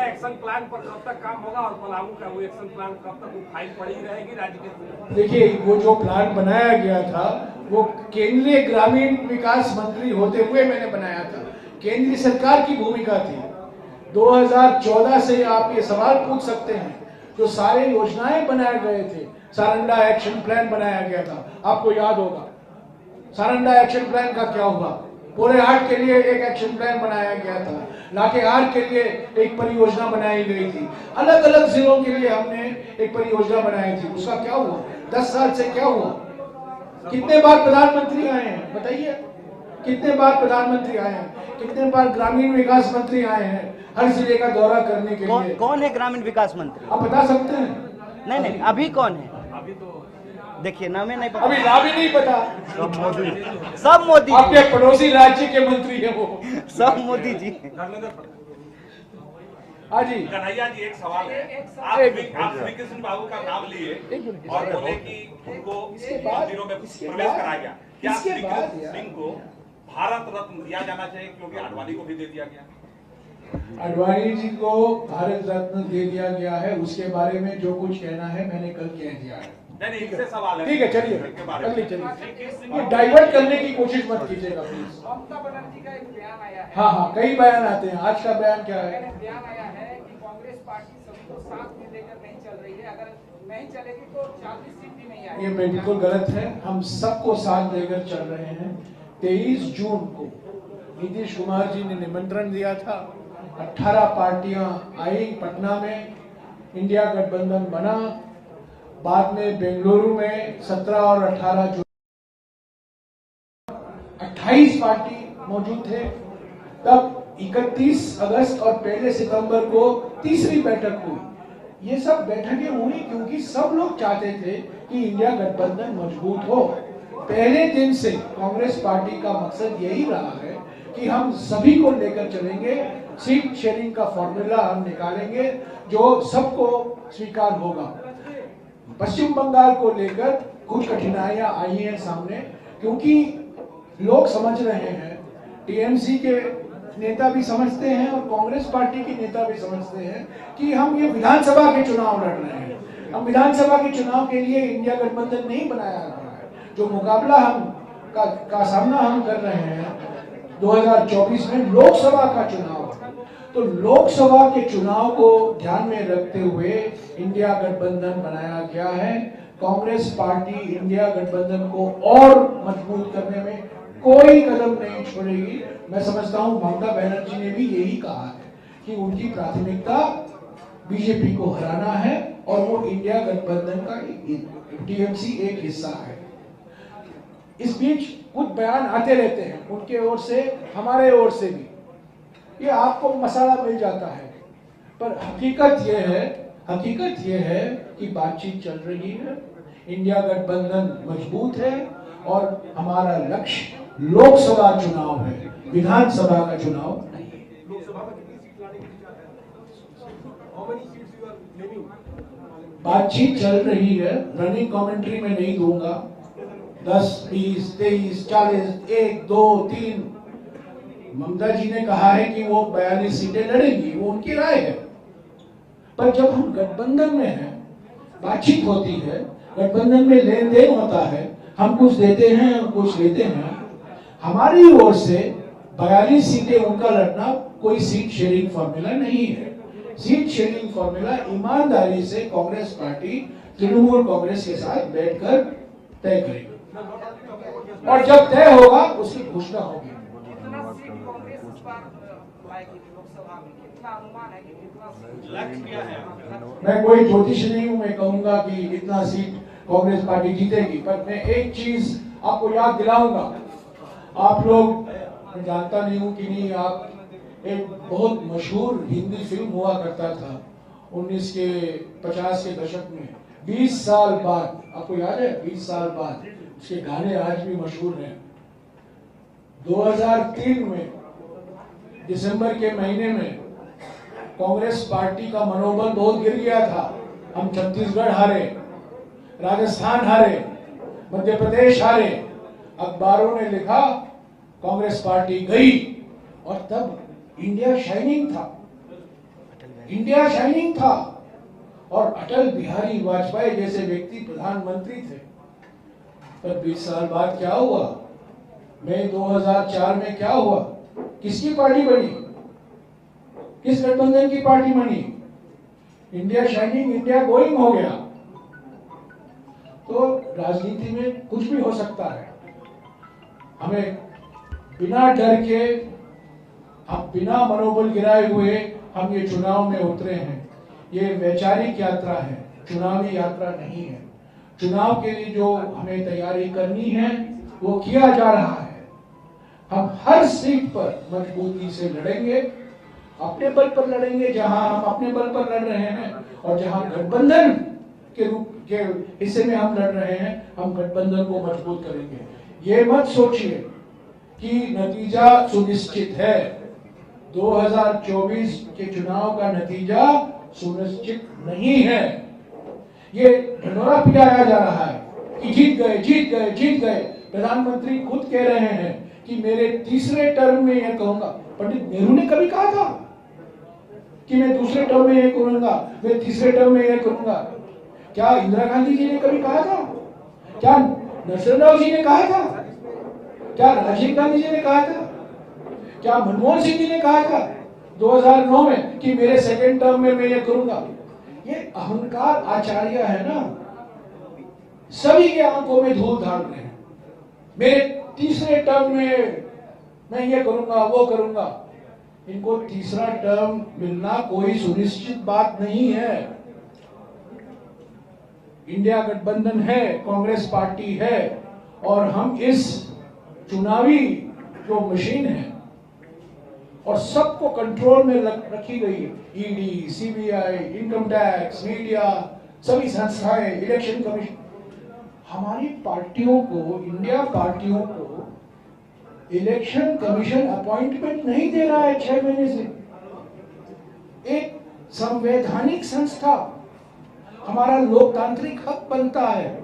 एक्शन प्लान पर कब तक काम होगा और पलामू का वो एक्शन प्लान कब तक वो फाइल पड़ी रहेगी राज्य के? देखिए, वो जो प्लान बनाया गया था वो केंद्रीय ग्रामीण विकास मंत्री होते हुए मैंने बनाया था। केंद्रीय सरकार की भूमिका थी। 2014 से आप ये सवाल पूछ सकते हैं, जो सारे योजनाएं बनाए गए थे, सारंडा एक्शन प्लान बनाया गया था, आपको याद होगा। सारंडा एक्शन प्लान का क्या हुआ? पोरेहाट के लिए एक एक्शन प्लान बनाया गया था, लातेहार के लिए एक परियोजना बनाई गई थी, अलग अलग जिलों के लिए हमने एक परियोजना बनाई थी। उसका क्या हुआ? 10 साल से क्या हुआ? कितने बार प्रधानमंत्री आए हैं बताइए? कितने बार प्रधानमंत्री आए हैं? कितने बार ग्रामीण विकास मंत्री आए हैं हर जिले का दौरा करने के लिए? कौन है ग्रामीण विकास मंत्री? आप बता सकते हैं? नहीं, अभी कौन है? अभी तो देखिए, नाम नहीं पता, अभी नाम ही नहीं पता। सब मोदी, आपके पड़ोसी राज्य के मंत्री है वो, सब मोदी जी। हाँ जी, कन्हैया जी, एक सवाल है। आप श्री कृष्ण बाबू का नाम लिए और बोले कि उनको मंदिरों में प्रवेश कराया गया। क्या श्री कृष्ण सिंह को भारत रत्न दिया जाना चाहिए, क्योंकि आडवाणी को भी दे दिया गया? आडवाणी जी को भारत रत्न दे दिया गया है, उसके बारे में जो कुछ कहना है मैंने कल कह दिया है। नहीं, इनसे सवाल है। ठीक है, चलिए अगली चलिए। ये डाइवर्ट करने की कोशिश मत कीजिएगा प्लीज। ममता बनर्जी का एक बयान आया है। हाँ, कई बयान आते हैं। आज का बयान क्या है? बयान आया है कि कांग्रेस पार्टी सभी को साथ में लेकर नहीं चल रही है, अगर नहीं चलेगी तो 40 सीट भी नहीं आएगी। ये बिल्कुल गलत है। हम सबको साथ लेकर चल रहे हैं। 23 जून को नीतीश कुमार जी ने निमंत्रण दिया था, 18 पार्टियां आई पटना में, इंडिया गठबंधन बना। बाद में बेंगलुरु में 17 और 18 जून 28 पार्टी मौजूद थे। तब 31 अगस्त और 1 सितंबर को तीसरी बैठक हुई। ये सब बैठकें हुई क्योंकि सब लोग चाहते थे कि इंडिया गठबंधन मजबूत हो। पहले दिन से कांग्रेस पार्टी का मकसद यही रहा है कि हम सभी को लेकर चलेंगे, सीट शेयरिंग का फॉर्मूला हम निकालेंगे जो सबको स्वीकार होगा। पश्चिम बंगाल को लेकर कुछ कठिनाइयां आई हैं सामने, क्योंकि लोग समझ रहे हैं, टीएमसी के नेता भी समझते हैं और कांग्रेस पार्टी के नेता भी समझते हैं कि हम ये विधानसभा के चुनाव लड़ रहे हैं। हम विधानसभा के चुनाव के लिए इंडिया गठबंधन नहीं बनाया रहा है। जो मुकाबला हम का सामना हम कर रहे हैं 2024 में लोकसभा का चुनाव है। तो लोकसभा के चुनाव को ध्यान में रखते हुए इंडिया गठबंधन बनाया गया है। कांग्रेस पार्टी इंडिया गठबंधन को और मजबूत करने में कोई कदम नहीं छोड़ेगी। मैं समझता हूं ममता बनर्जी ने भी यही कहा है कि उनकी प्राथमिकता बीजेपी को हराना है और वो इंडिया गठबंधन का टीएमसी एक हिस्सा है। इस बीच कुछ बयान आते रहते हैं, उनके ओर से हमारे ओर से भी, ये आपको मसाला मिल जाता है, पर हकीकत यह है कि बातचीत चल रही है, इंडिया गठबंधन मजबूत है और हमारा लक्ष्य लोकसभा चुनाव है, विधानसभा का चुनाव नहीं है। बातचीत चल रही है, रनिंग कमेंट्री में नहीं दूंगा। 10, 20, 23, 40, 1, 2, 3 ममता जी ने कहा है कि वो 42 सीटें लड़ेंगी, वो उनकी राय है। पर जब हम गठबंधन में हैं, बातचीत होती है, गठबंधन में लेन देन होता है, हम कुछ देते हैं, हम कुछ लेते हैं। हमारी ओर से 42 सीटें उनका लड़ना कोई सीट शेयरिंग फॉर्मूला नहीं है। सीट शेयरिंग फॉर्मूला ईमानदारी से कांग्रेस पार्टी तृणमूल कांग्रेस के साथ बैठकर तय करेगी और जब तय होगा उसकी घोषणा होगी। कितना सीट कांग्रेस इस बार लाएगी लोकसभा में, कितना अनुमान है कि कितना लक्ष्य क्या है? मैं कोई ज्योतिष नहीं हूं, मैं कहूंगा कि इतना सीट कांग्रेस पार्टी जीतेगी, पर मैं एक चीज आपको याद दिलाऊंगा। आप लोग, मैं जानता नहीं हूं कि नहीं, आप एक बहुत मशहूर हिंदी फिल्म हुआ करता था 1950 के दशक में, 20 साल बाद, आपको याद है? 20 साल बाद, उसके गाने आज भी मशहूर हैं। 2003 में दिसंबर के महीने में कांग्रेस पार्टी का मनोबल बहुत गिर गया था। हम छत्तीसगढ़ हारे, राजस्थान हारे, मध्य प्रदेश हारे। अखबारों ने लिखा कांग्रेस पार्टी गई, और तब इंडिया शाइनिंग था और अटल बिहारी वाजपेयी जैसे व्यक्ति प्रधानमंत्री थे। पर 20 साल बाद क्या हुआ? मई 2004 में क्या हुआ? किसकी पार्टी बनी? किस गठबंधन की पार्टी बनी? इंडिया शाइनिंग, इंडिया गोइंग हो गया। तो राजनीति में कुछ भी हो सकता है। हमें बिना डर के, हम बिना मनोबल गिराए हुए हम ये चुनाव में उतरे हैं। ये वैचारिक यात्रा है, चुनावी यात्रा नहीं है। चुनाव के लिए जो हमें तैयारी करनी है वो किया जा रहा है। हम हर सीट पर मजबूती से लड़ेंगे, अपने बल पर लड़ेंगे जहां हम अपने बल पर लड़ रहे हैं, और जहां गठबंधन के रूप के हिस्से में हम लड़ रहे हैं, हम गठबंधन को मजबूत करेंगे। ये मत सोचिए कि नतीजा सुनिश्चित है। 2024 के चुनाव का नतीजा सुनिश्चित नहीं है। ये ढिंढोरा पिटाया जा रहा है कि जीत गए। प्रधानमंत्री खुद कह रहे हैं कि मेरे तीसरे टर्म में यह कहूंगा। पंडित नेहरू ने कभी कहा था कि मैं दूसरे टर्म में यह करूंगा, मैं तीसरे टर्म में यह करूंगा? क्या इंदिरा गांधी जी ने कभी कहा था? क्या नरसिम्हा जी ने कहा था? क्या राजीव गांधी जी ने कहा था? क्या मनमोहन सिंह जी ने कहा था 2009 में कि मेरे सेकेंड टर्म में मैं ये करूंगा? ये अहंकार आचार्य है ना, सभी के आंखों में धूल धार रहे हैं। मेरे तीसरे टर्म में मैं ये करूंगा, वो करूंगा। इनको तीसरा टर्म मिलना कोई सुनिश्चित बात नहीं है। इंडिया गठबंधन है, कांग्रेस पार्टी है, और हम इस चुनावी जो मशीन है और सबको कंट्रोल में रखी गई है। ED, CBI, income tax, media, सभी संस्थाएं, इलेक्शन कमीशन। हमारी पार्टियों को, इंडिया पार्टियों को इलेक्शन कमीशन अपॉइंटमेंट नहीं दे रहा है 6 महीने से। एक संवैधानिक संस्था, हमारा लोकतांत्रिक हक बनता है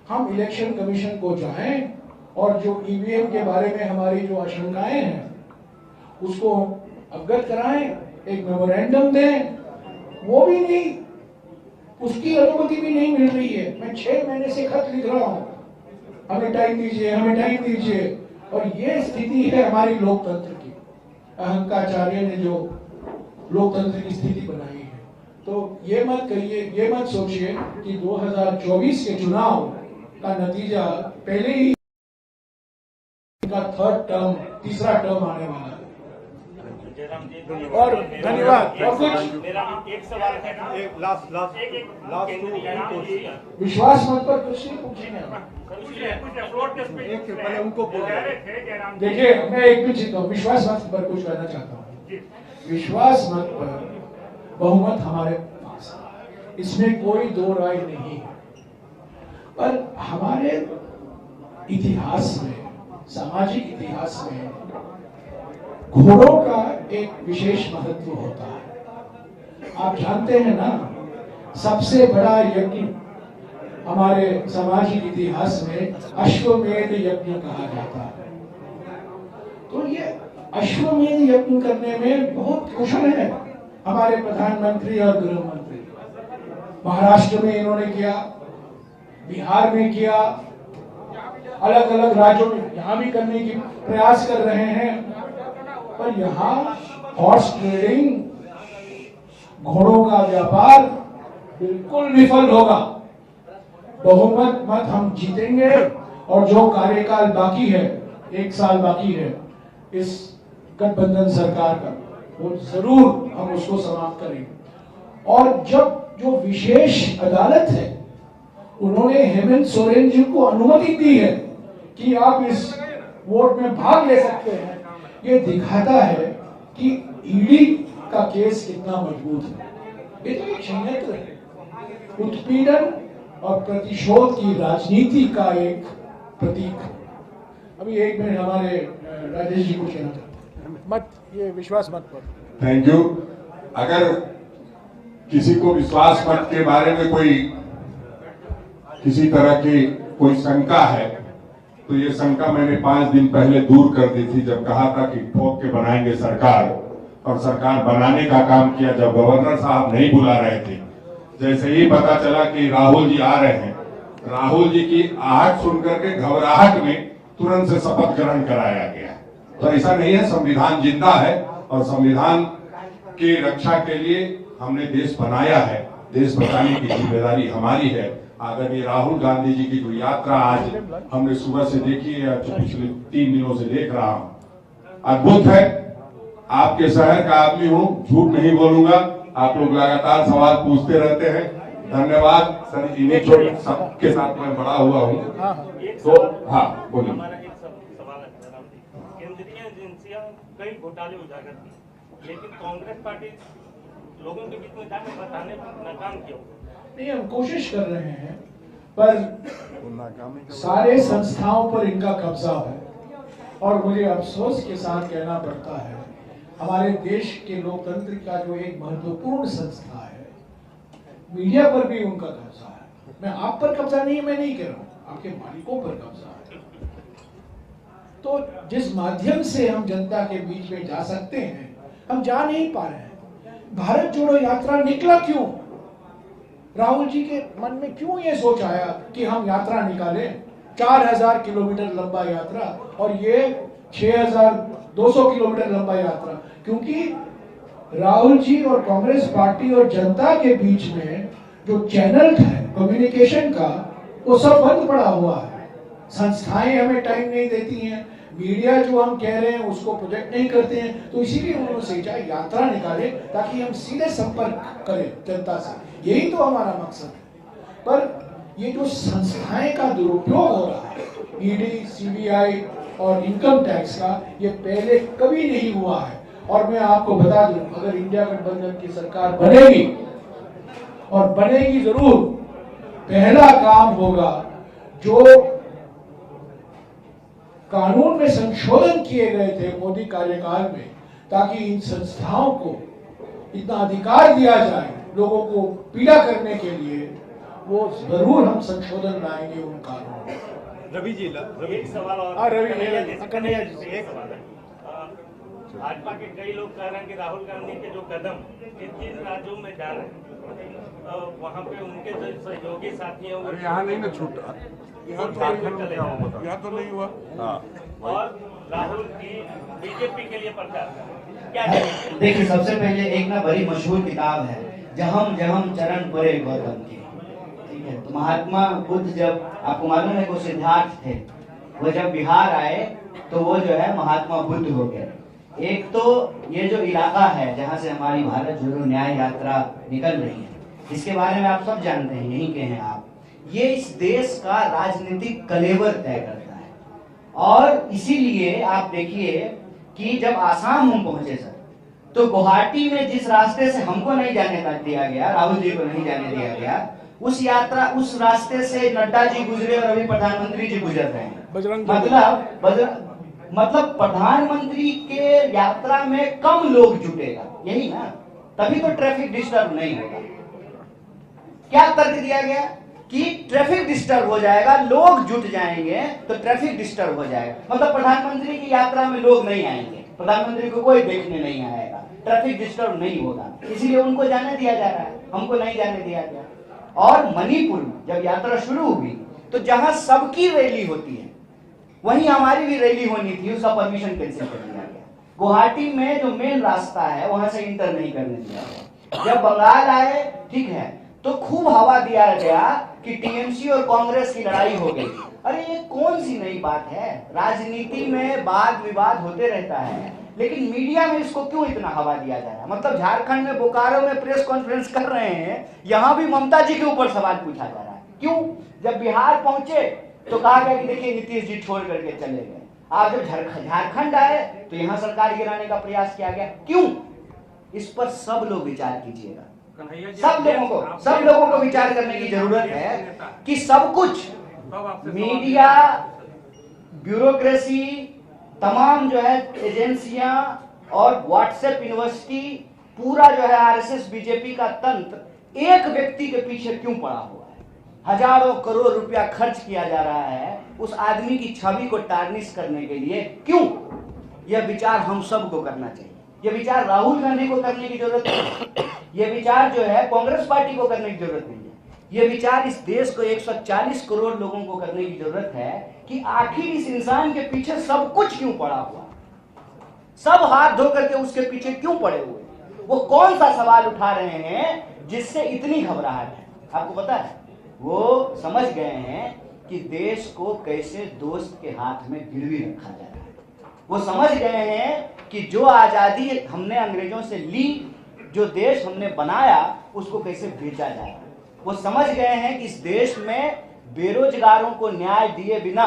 हम इलेक्शन कमीशन को जाएं और जो ईवीएम के बारे में हमारी जो आशंकाएं हैं उसको अवगत कराएं, एक मेमोरेंडम दें। वो भी नहीं, उसकी अनुमति भी नहीं मिल रही है। मैं 6 महीने से खत लिख रहा हूं, हमें टाइम दीजिए, हमें टाइम दीजिए। और ये स्थिति है हमारी लोकतंत्र की। अहंकाचार्य ने जो लोकतंत्र की स्थिति बनाई है, तो ये मत करिए, ये मत सोचिए कि 2024 के चुनाव का नतीजा पहले ही का थर्ड टर्म, तीसरा टर्म आने वाला है। और धन्यवाद। और कुछ मेरा एक सवाल है ना, एक लास्ट विश्वास मत पर कुछ नहीं पूछेंगे। एक पहले उनको देखिए, मैं एक भी चीज हूँ, विश्वास मत पर कुछ कहना चाहता हूँ। विश्वास मत पर बहुमत हमारे पास है, इसमें कोई दो राय नहीं है। पर हमारे इतिहास में, सामाजिक इतिहास में घोड़ों का एक विशेष महत्व होता है। आप जानते हैं ना, सबसे बड़ा यज्ञ हमारे सामाजिक इतिहास में अश्वमेध यज्ञ कहा जाता है। तो ये अश्वमेध यज्ञ करने में बहुत कुशल है हमारे प्रधानमंत्री और गृह मंत्री। महाराष्ट्र में इन्होंने किया, बिहार में किया, अलग अलग राज्यों में यहाँ भी करने की प्रयास कर रहे हैं। पर यहाँ हॉर्स ट्रेडिंग, घोड़ों का व्यापार बिल्कुल विफल होगा। बहुमत मत हम जीतेंगे और जो कार्यकाल बाकी है, 1 साल बाकी है इस गठबंधन सरकार का, वो जरूर हम उसको समाप्त करेंगे। और जब जो विशेष अदालत है उन्होंने हेमंत सोरेन जी को अनुमति दी है कि आप इस वोट में भाग ले सकते हैं, ये दिखाता है कि ईडी का केस कितना मजबूत है। ये तो एक षड्यंत्र है, उत्पीड़न और प्रतिशोध की राजनीति का एक प्रतीक है। अभी 1 मिनट हमारे राजेश जी को कहना चाहते हैं। मत, ये विश्वास मत पर। Thank you. अगर किसी को विश्वास मत के बारे में कोई किसी तरह की कोई शंका है तो ये शंका मैंने 5 दिन पहले दूर कर दी थी, जब कहा था कि ठोक के बनाएंगे सरकार, और सरकार बनाने का काम किया जब गवर्नर साहब नहीं बुला रहे थे। जैसे ही पता चला कि राहुल जी आ रहे हैं, राहुल जी की आहट सुनकर के घबराहट में तुरंत से शपथ ग्रहण कराया गया। तो ऐसा नहीं है, संविधान जिंदा है और संविधान की रक्षा के लिए हमने देश बनाया है। देश बचाने की जिम्मेदारी हमारी है। आदरणीय राहुल गांधी जी की जो यात्रा आज हमने सुबह से देखी है, पिछले 3 दिनों से देख रहा हूं, अद्भुत है। आपके शहर का आदमी हूं, झूठ नहीं बोलूंगा। आप लोग लगातार सवाल पूछते रहते हैं, धन्यवाद सर। इन्हीं छोटे सबके साथ मैं बड़ा हुआ हूं। तो हाँ बोलिए। हमारा एक सवाल है, केंद्रीय एजेंसियां कई घोटाले उजागर की, लेकिन कांग्रेस पार्टी लोगों के बीच में जाकर बताने में नाकाम क्यों? नहीं, हम कोशिश कर रहे हैं, पर सारे संस्थाओं पर इनका कब्जा है। और मुझे अफसोस के साथ कहना पड़ता है, हमारे देश के लोकतंत्र का जो एक महत्वपूर्ण संस्था है, मीडिया पर भी उनका कब्जा है। मैं आप पर कब्जा नहीं, मैं नहीं कह रहा हूं, आपके मालिकों पर कब्जा है। तो जिस माध्यम से हम जनता के बीच में जा सकते हैं, हम जा नहीं पा रहे हैं। भारत जोड़ो यात्रा निकला क्यों? राहुल जी के मन में क्यों ये सोच आया कि हम यात्रा निकालें? 4000 किलोमीटर लंबा यात्रा और ये 6200 किलोमीटर लंबा यात्रा, क्योंकि राहुल जी और कांग्रेस पार्टी और जनता के बीच में जो चैनल है कम्युनिकेशन का, वो सब बंद पड़ा हुआ है। संस्थाएं हमें टाइम नहीं देती हैं, मीडिया जो हम कह रहे हैं उसको प्रोजेक्ट नहीं करते हैं। तो इसीलिए उन्होंने सोचा यात्रा निकाले ताकि हम सीधे संपर्क करें जनता से। यही तो हमारा मकसद है। पर ये जो संस्थाएं का दुरुपयोग हो रहा है, ईडी, सीबीआई और इनकम टैक्स का, ये पहले कभी नहीं हुआ है। और मैं आपको बता दूं, अगर इंडिया गठबंधन की सरकार बनेगी और बनेगी जरूर, पहला काम होगा जो कानून में संशोधन किए गए थे मोदी कार्यकाल में, ताकि इन संस्थाओं को इतना अधिकार दिया जाए लोगों को पीड़ा करने के लिए, वो जरूर हम संशोधन लाएंगे उन कानूनों में। रवि जी, एक सवाल और कन्हैया जी से एक सवाल है। भाजपा के कई लोग कह रहे हैं कि राहुल गांधी के जो कदम इन 3 राज्यों में जा रहे हैं, वहाँ पे उनके जो सहयोगी साथी हैं, अरे यहाँ नहीं ना छूटा, यहाँ झारखंड में क्या होगा, यहाँ तो नहीं हुआ। और राहुल की बीजेपी के लिए प्रचार कर रहे हैं, क्या कहेंगे? देखिए, सबसे पहले एक ना बड़ी मशहूर किताब है, जहम जहम चरण परे गौतम की, ठीक है। तो महात्मा बुद्ध, जब आपको मालूम है वो सिद्धार्थ थे, वो जब बिहार आए तो वो जो है महात्मा बुद्ध हो गए। एक तो ये जो इलाका है जहाँ से हमारी भारत जोड़ो न्याय यात्रा निकल रही है, इसके बारे में आप सब जानते हैं, यहीं के हैं आप। ये इस देश का राजनीतिक कलेवर तय करता है। और इसीलिए आप देखिए कि जब आसाम हम पहुंचे सर, तो गुवाहाटी में जिस रास्ते से हमको नहीं जाने दिया गया, राहुल जी को नहीं जाने दिया गया, उस रास्ते से नड्डा जी गुजरे और अभी प्रधानमंत्री जी गुजर रहे हैं। मतलब प्रधानमंत्री के यात्रा में कम लोग जुटेगा, यही ना, तभी तो ट्रैफिक डिस्टर्ब नहीं होगा। क्या तर्क दिया गया कि ट्रैफिक डिस्टर्ब हो जाएगा, लोग जुट जाएंगे तो ट्रैफिक डिस्टर्ब हो जाएगा। मतलब प्रधानमंत्री की यात्रा में लोग नहीं आएंगे, प्रधानमंत्री को कोई देखने नहीं आएगा, ट्रैफिक डिस्टर्ब नहीं होगा, इसीलिए उनको जाने दिया जा रहा है, हमको नहीं जाने दिया गया। और मणिपुर में जब यात्रा शुरू हुई तो जहां सबकी रैली होती है वहीं हमारी भी रैली होनी थी, उसका परमिशन कैंसिल कर दिया गया। गुवाहाटी में जो मेन रास्ता है वहां से इंटर नहीं करने दिया गया। जब बंगाल आए, ठीक है, तो खूब हवा दिया गया कि टीएमसी और कांग्रेस की लड़ाई हो गई। अरे ये कौन सी नई बात है? राजनीति में वाद विवाद होते रहता है, लेकिन मीडिया में इसको क्यों इतना हवा दिया जा रहा है? मतलब झारखंड में बोकारो में प्रेस कॉन्फ्रेंस कर रहे हैं, यहाँ भी ममता जी के ऊपर सवाल पूछा जा रहा है। क्यों? जब बिहार पहुंचे तो कहा गया कि देखिए नीतीश जी छोड़ करके चले गए। आप जब झारखंड आए तो यहाँ सरकार गिराने का प्रयास किया गया। क्यों? इस पर सब लोग विचार कीजिएगा। सब लोगों को विचार करने की जरूरत है कि सब कुछ मीडिया, ब्यूरोक्रेसी, तमाम जो है एजेंसियां और व्हाट्सएप यूनिवर्सिटी, पूरा जो है आरएसएस बीजेपी का तंत्र एक व्यक्ति के पीछे क्यों पड़ा हुआ है? हजारों करोड़ रुपया खर्च किया जा रहा है उस आदमी की छवि को टार्निश करने के लिए। क्यों? यह विचार हम सब को करना चाहिए। यह विचार राहुल गांधी को करने की जरूरत नहीं, यह विचार जो है कांग्रेस पार्टी को करने की जरूरत नहीं है। यह विचार इस देश को 140 करोड़ लोगों को करने की जरूरत है कि आखिर इस इंसान के पीछे सब कुछ क्यों पड़ा हुआ, सब हाथ धो करके उसके पीछे क्यों पड़े हुए, वो कौन सा सवाल उठा रहे हैं जिससे इतनी घबराहट है? आपको पता है, वो समझ गए हैं कि देश को कैसे दोस्त के हाथ में गिरवी रखा जा रहा है। वो समझ गए हैं कि जो आजादी हमने अंग्रेजों से ली, जो देश हमने बनाया, उसको कैसे बेचा जाए। वो समझ गए हैं कि इस देश में बेरोजगारों को न्याय दिए बिना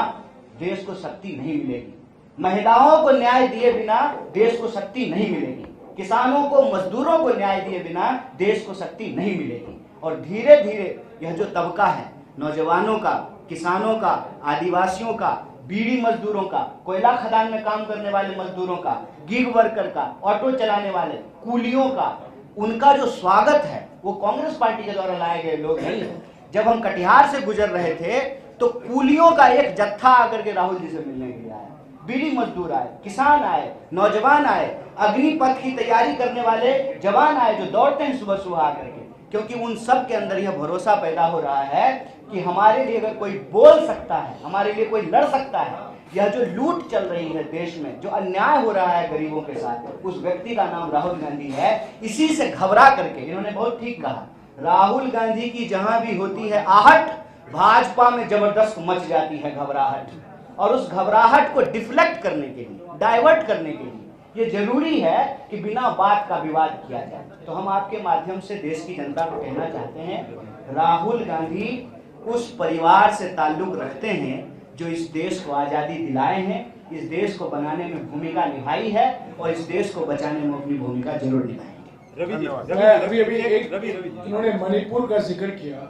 देश को शक्ति नहीं मिलेगी, महिलाओं को न्याय दिए बिना देश को शक्ति नहीं मिलेगी, किसानों को, मजदूरों को न्याय दिए बिना देश को शक्ति नहीं मिलेगी। और धीरे धीरे यह जो तबका है, नौजवानों का, किसानों का, आदिवासियों का, बीड़ी मजदूरों का, कोयला खदान में काम करने वाले मजदूरों का, गिग वर्कर का, ऑटो चलाने वाले कूलियों का, उनका जो स्वागत है वो कांग्रेस पार्टी के द्वारा लाए गए लोग नहीं है। जब हम कटिहार से गुजर रहे थे तो कूलियों का एक जत्था आकर के राहुल जी से मिलने के लिए आया, बीड़ी मजदूर आए, किसान आए, नौजवान आए, अग्निपथ की तैयारी करने वाले जवान आए जो दौड़ते हैं सुबह सुबह आकर के, क्योंकि उन सब के अंदर यह भरोसा पैदा हो रहा है कि हमारे लिए अगर कोई बोल सकता है, हमारे लिए कोई लड़ सकता है, यह जो लूट चल रही है देश में, जो अन्याय हो रहा है गरीबों के साथ, उस व्यक्ति का नाम राहुल गांधी है। इसी से घबरा करके इन्होंने बहुत ठीक कहा, राहुल गांधी की जहां भी होती है आहट, भाजपा में जबरदस्त मच जाती है घबराहट। और उस घबराहट को डिफ्लेक्ट करने के लिए, डाइवर्ट करने के लिए ये जरूरी है कि बिना बात का विवाद किया जाए। तो हम आपके माध्यम से देश की जनता को कहना चाहते हैं, राहुल गांधी उस परिवार से ताल्लुक रखते हैं जो इस देश को आजादी दिलाए हैं इस देश को बनाने में भूमिका निभाई है और इस देश को बचाने में अपनी भूमिका जरूर निभाएंगे। रवि इन्होंने मणिपुर का जिक्र किया।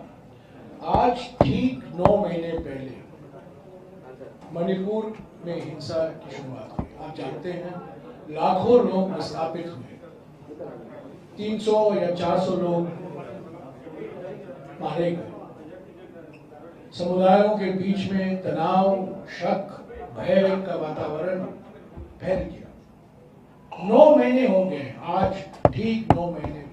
आज ठीक 9 महीने पहले मणिपुर में हिंसा की शुरुआत हुई। आप जानते हैं लाखों लोग विस्थापित हुए, 300 या 400 लोग मारे गए। समुदायों के बीच में तनाव, शक, भय का वातावरण फैल गया। 9 महीने हो गए, आज ठीक 9 महीने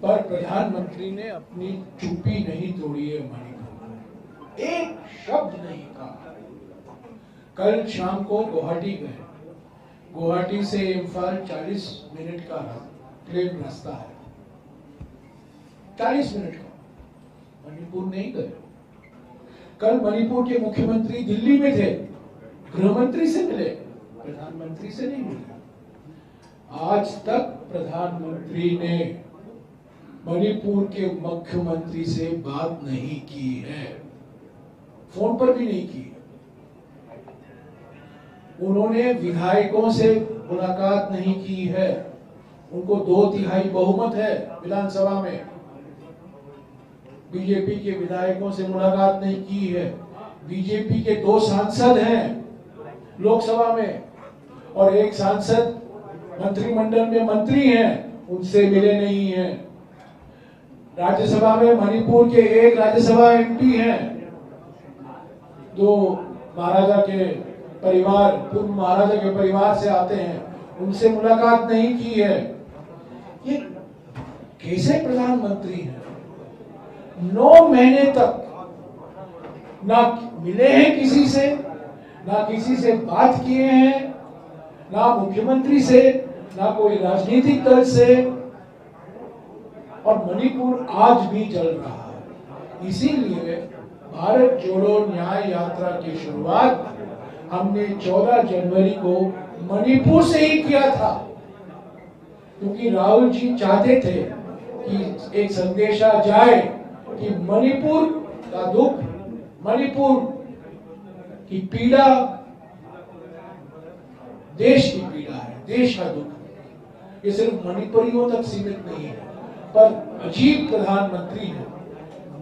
पर प्रधानमंत्री ने अपनी चुप्पी नहीं तोड़ी है। मणिपुर एक शब्द नहीं कहा। कल शाम को गुवाहाटी गए। गुवाहाटी से इम्फाल 40 मिनट का ट्रेन रास्ता है, 40 मिनट का। मणिपुर नहीं गए। कल मणिपुर के मुख्यमंत्री दिल्ली में थे, गृह मंत्री से मिले, प्रधानमंत्री से नहीं मिले। आज तक प्रधानमंत्री ने मणिपुर के मुख्यमंत्री से बात नहीं की है, फोन पर भी नहीं की। उन्होंने विधायकों से मुलाकात नहीं की है। उनको 2/3 बहुमत है विधानसभा में। बीजेपी के विधायकों से मुलाकात नहीं की है। बीजेपी के 2 सांसद हैं लोकसभा में और एक सांसद मंत्रिमंडल में मंत्री हैं, उनसे मिले नहीं हैं। राज्यसभा में मणिपुर के एक राज्यसभा एमपी हैं, 2 महाराजा के परिवार, पूर्व महाराजा के परिवार से आते हैं, उनसे मुलाकात नहीं की है। ये कैसे प्रधानमंत्री हैं? 9 महीने तक ना मिले हैं किसी से, ना किसी से बात किए हैं, ना मुख्यमंत्री से, ना कोई राजनीतिक दल से, और मणिपुर आज भी चल रहा है। इसीलिए भारत जोड़ो न्याय यात्रा की शुरुआत हमने 14 जनवरी को मणिपुर से ही किया था, क्योंकि राहुल जी चाहते थे कि एक संदेशा जाए कि मणिपुर का दुख, मणिपुर की पीड़ा देश की पीड़ा है, देश का दुख है। ये सिर्फ मणिपुरियों तक सीमित नहीं है। पर अजीब प्रधानमंत्री है,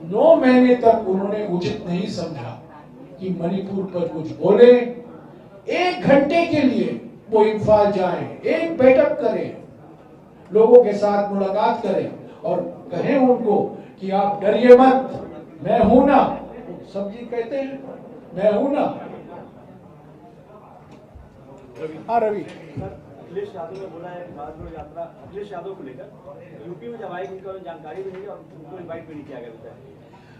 9 महीने तक उन्होंने उचित नहीं समझा कि मणिपुर पर कुछ बोले। 1 घंटे के लिए वो इम्फाल जाए, एक बैठक करें, लोगों के साथ मुलाकात करें और कहें उनको कि आप डरिए मत, मैं हूं ना। सब जी कहते हैं मैं हूं ना। हाँ रवि, अखिलेश यादव ने बोला है भारत यात्रा अखिलेश यादव को लेकर यूपी में जब आएगी उनको जानकारी भी नहीं और उनको इनवाइट भी नहीं किया गया।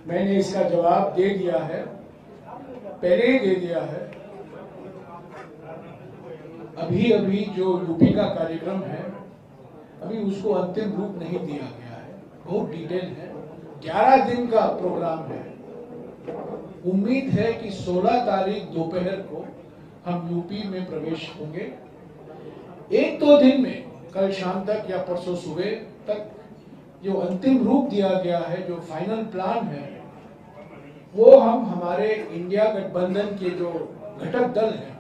मैंने इसका जवाब दे दिया है, पहले ही दे दिया है। अभी जो यूपी का कार्यक्रम है, अभी उसको अंतिम रूप नहीं दिया गया है, बहुत डिटेल है। 11 दिन का प्रोग्राम है। उम्मीद है कि 16 तारीख दोपहर को हम यूपी में प्रवेश होंगे। 1-2 दिन में, कल शाम तक या परसों सुबह तक, जो अंतिम रूप दिया गया है, जो फाइनल प्लान है, वो हम हमारे इंडिया गठबंधन के जो घटक दल हैं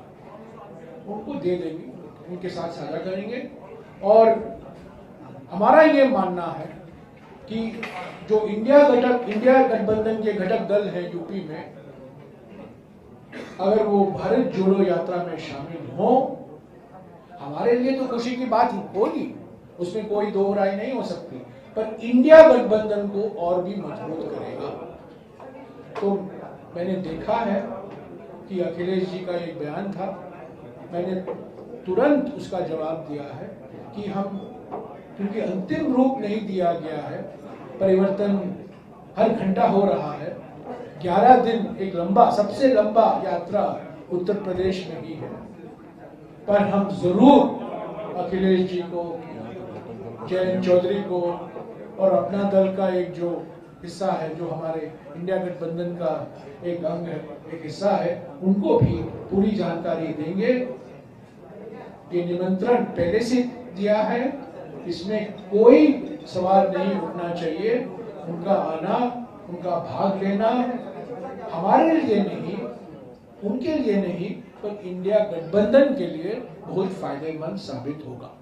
उनको दे देंगे, उनके साथ साझा करेंगे। और हमारा ये मानना है कि जो इंडिया गठबंधन के घटक दल हैं यूपी में, अगर वो भारत जोड़ो यात्रा में शामिल हो, हमारे लिए तो खुशी की बात होगी, उसमें कोई दो राय नहीं हो सकती, पर इंडिया गठबंधन को और भी मजबूत करेगा। तो मैंने देखा है कि अखिलेश जी का एक बयान था, मैंने तुरंत उसका जवाब दिया है कि हम, क्योंकि अंतिम रूप नहीं दिया गया है, परिवर्तन हर घंटा हो रहा है। 11 दिन एक लंबा, सबसे लंबा यात्रा उत्तर प्रदेश में ही है, पर हम जरूर अखिलेश जी को, जयंत चौधरी को और अपना दल का एक जो हिस्सा है, जो हमारे इंडिया गठबंधन का एक अंग है, एक हिस्सा है, उनको भी पूरी जानकारी देंगे। ये निमंत्रण पहले से दिया है, इसमें कोई सवाल नहीं उठना चाहिए। उनका आना, उनका भाग लेना हमारे लिए नहीं, उनके लिए नहीं पर इंडिया गठबंधन के लिए बहुत फायदेमंद साबित होगा।